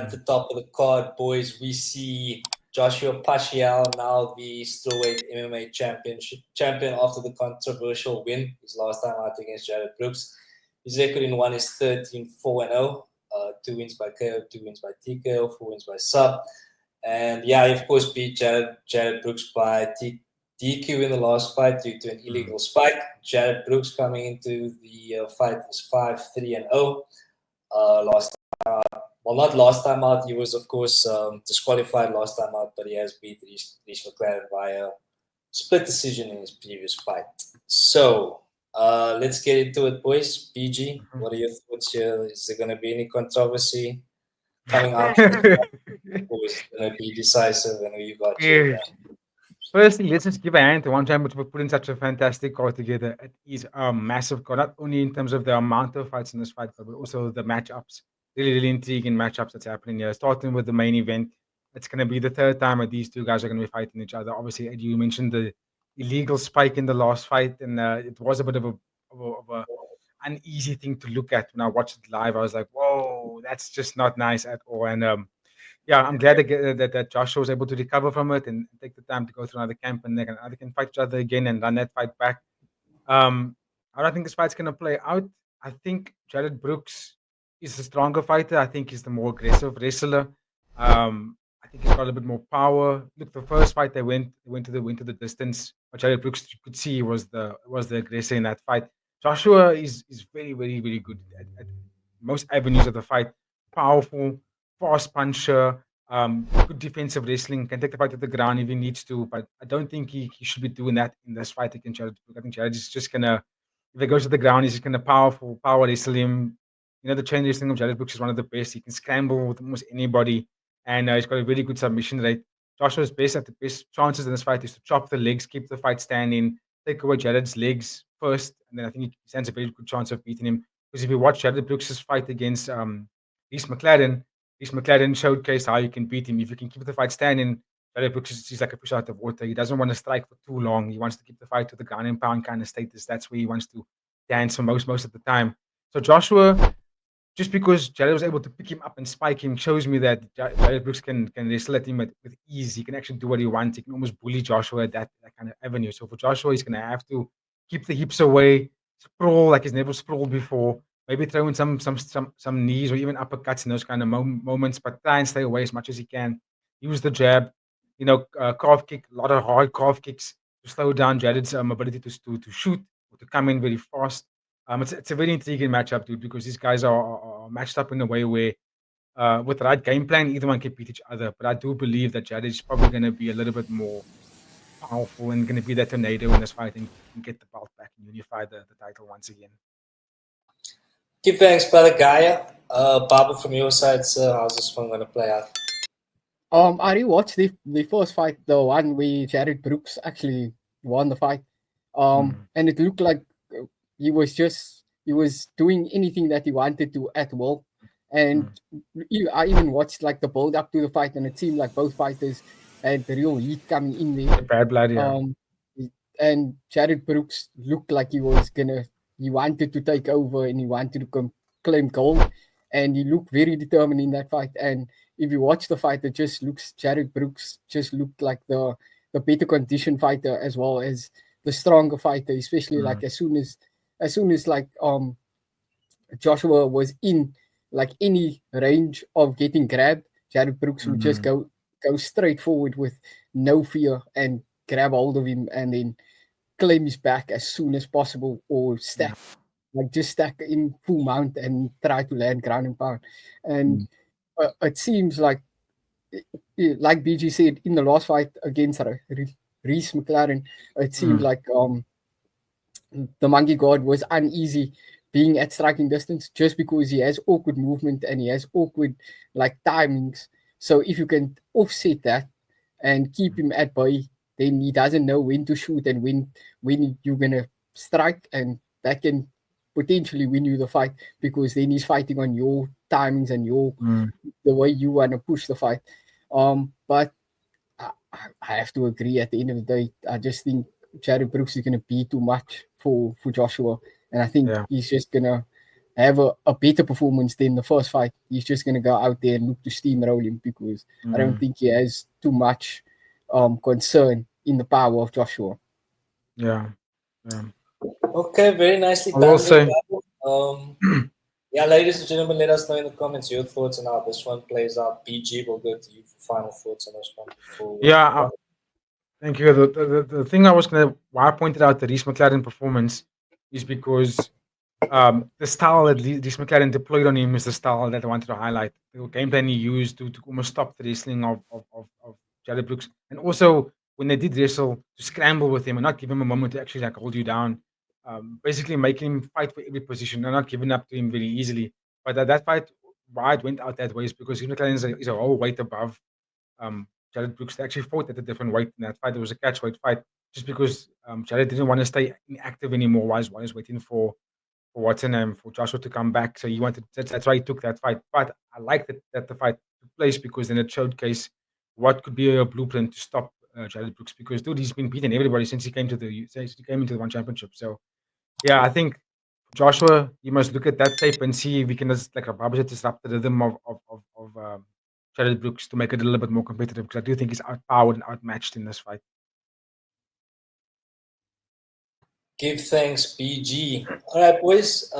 at the top of the card, boys, we see Joshua Pacio, now the strawweight MMA champion after the controversial win his last time out against Jared Brooks. His record in one is 13-4-0. 2 wins by KO, 2 wins by TKO, 4 wins by sub. And yeah, he of course beat Jared Brooks by DQ in the last fight due to an illegal spike. Jared Brooks coming into the fight is 5-3-0. Last time out. Well, not last time out. He was, of course, disqualified last time out, but he has beat Reece McLaren via split decision in his previous fight. So let's get into it, boys. BG, what are your thoughts here? Is there going to be any controversy coming out? Or is it going to be decisive? And who you got here? Firstly, let's just give a hand to one champion for putting such a fantastic card together. It is a massive card, not only in terms of the amount of fights in this fight, but also the matchups. Really, really intriguing matchups that's happening here. Starting with the main event, it's going to be the third time that these two guys are going to be fighting each other. Obviously, you mentioned the illegal spike in the last fight, and it was a bit of a uneasy thing to look at when I watched it live. I was like, whoa, that's just not nice at all. And yeah, I'm glad that Joshua was able to recover from it and take the time to go through another camp, and they can fight each other again and run that fight back. How do I think this fight's going to play out? I think Jared Brooks is the stronger fighter. I think he's the more aggressive wrestler. I think he's got a little bit more power. Look, the first fight they went to the distance. What Jared Brooks could see was the aggressor in that fight. Joshua is very, very, very good at most avenues of the fight. Powerful, fast puncher, good defensive wrestling, can take the fight to the ground if he needs to. But I don't think he should be doing that in this fight against Jared. I think Jared is just gonna, if he goes to the ground, he's just gonna power wrestle him. You know, the chain wrestling of Jared Brooks is one of the best. He can scramble with almost anybody, and he's got a really good submission rate. Joshua's best chances in this fight is to chop the legs, keep the fight standing, take away Jared's legs first, and then I think he stands a very good chance of beating him. Because if you watch Jared Brooks' fight against Reece McLaren showcased how you can beat him. If you can keep the fight standing, Jared Brooks is like a fish out of water. He doesn't want to strike for too long. He wants to keep the fight to the ground and pound kind of status. That's where he wants to dance for most of the time. So Joshua, just because Jared was able to pick him up and spike him, shows me that Jared Brooks can wrestle at him with ease. He can actually do what he wants. He can almost bully Joshua at that kind of avenue. So for Joshua, he's going to have to keep the hips away, sprawl like he's never sprawled before. Maybe throw in some knees or even uppercuts in those kind of moments, but try and stay away as much as he can. Use the jab, calf kick, a lot of hard calf kicks to slow down Jared's ability to shoot or to come in very fast. It's a very intriguing matchup, dude, because these guys are matched up in a way where, with the right game plan, either one can beat each other. But I do believe that Jared is probably going to be a little bit more powerful and going to be that tornado in this fight and get the belt back and unify the title once again. Give thanks, brother Gaia. Baba, from your side, sir, how's this one going to play out? I rewatched the first fight, the one where Jared Brooks actually won the fight. And it looked like he was doing anything that he wanted to at will. And I even watched like the build up to the fight, and it seemed like both fighters had the real heat coming in there. Bad blood, yeah. And Jared Brooks looked like he wanted to take over and he wanted to claim gold, and he looked very determined in that fight. And if you watch the fight, Jared Brooks just looked like the better conditioned fighter as well as the stronger fighter, especially like as soon as like Joshua was in like any range of getting grabbed, Jared Brooks would just go straight forward with no fear and grab hold of him and then claim his back as soon as possible, or stack in full mount and try to land ground and pound. And it seems like BG said in the last fight against Reece McLaren, it seemed like the Monkey God was uneasy being at striking distance just because he has awkward movement and he has awkward like timings. So if you can offset that and keep him at bay, then he doesn't know when to shoot and when you're gonna strike, and that can potentially win you the fight, because then he's fighting on your timings and the way you want to push the fight. But I have to agree, at the end of the day, I just think Jared Brooks is going to be too much for Joshua, and I think he's just going to have a better performance than the first fight. He's just going to go out there and look to steamroll him because I don't think he has too much concern in the power of Joshua. Yeah. Okay, very nicely I will done. say- Yeah, ladies and gentlemen, let us know in the comments your thoughts on how this one plays out. BG, we'll go to you for final thoughts on this one. Yeah, thank you. The thing why I pointed out the Reece McLaren performance is because the style that Reece McLaren deployed on him is the style that I wanted to highlight. The game plan he used to almost stop the wrestling of Jared Brooks. And also, when they did wrestle, to scramble with him and not give him a moment to actually hold you down. Basically making him fight for every position and not giving up to him very easily. But that fight, why it went out that way is because Reece McLaren is a whole weight above Jared Brooks. They actually fought at a different weight in that fight. It was a catch weight fight just because Jared didn't want to stay inactive anymore while he was waiting for what's her name, for Joshua to come back. So he wanted that's why he took that fight. But I like that the fight took place because then it showcased what could be a blueprint to stop Jared Brooks, because dude, he's been beating everybody since he came into the One Championship. So yeah, I think Joshua, you must look at that tape and see if we can just, like Baba said, disrupt the rhythm of Jared Brooks to make it a little bit more competitive, because I do think he's outpowered and outmatched in this fight. Give thanks, BG. All right, boys.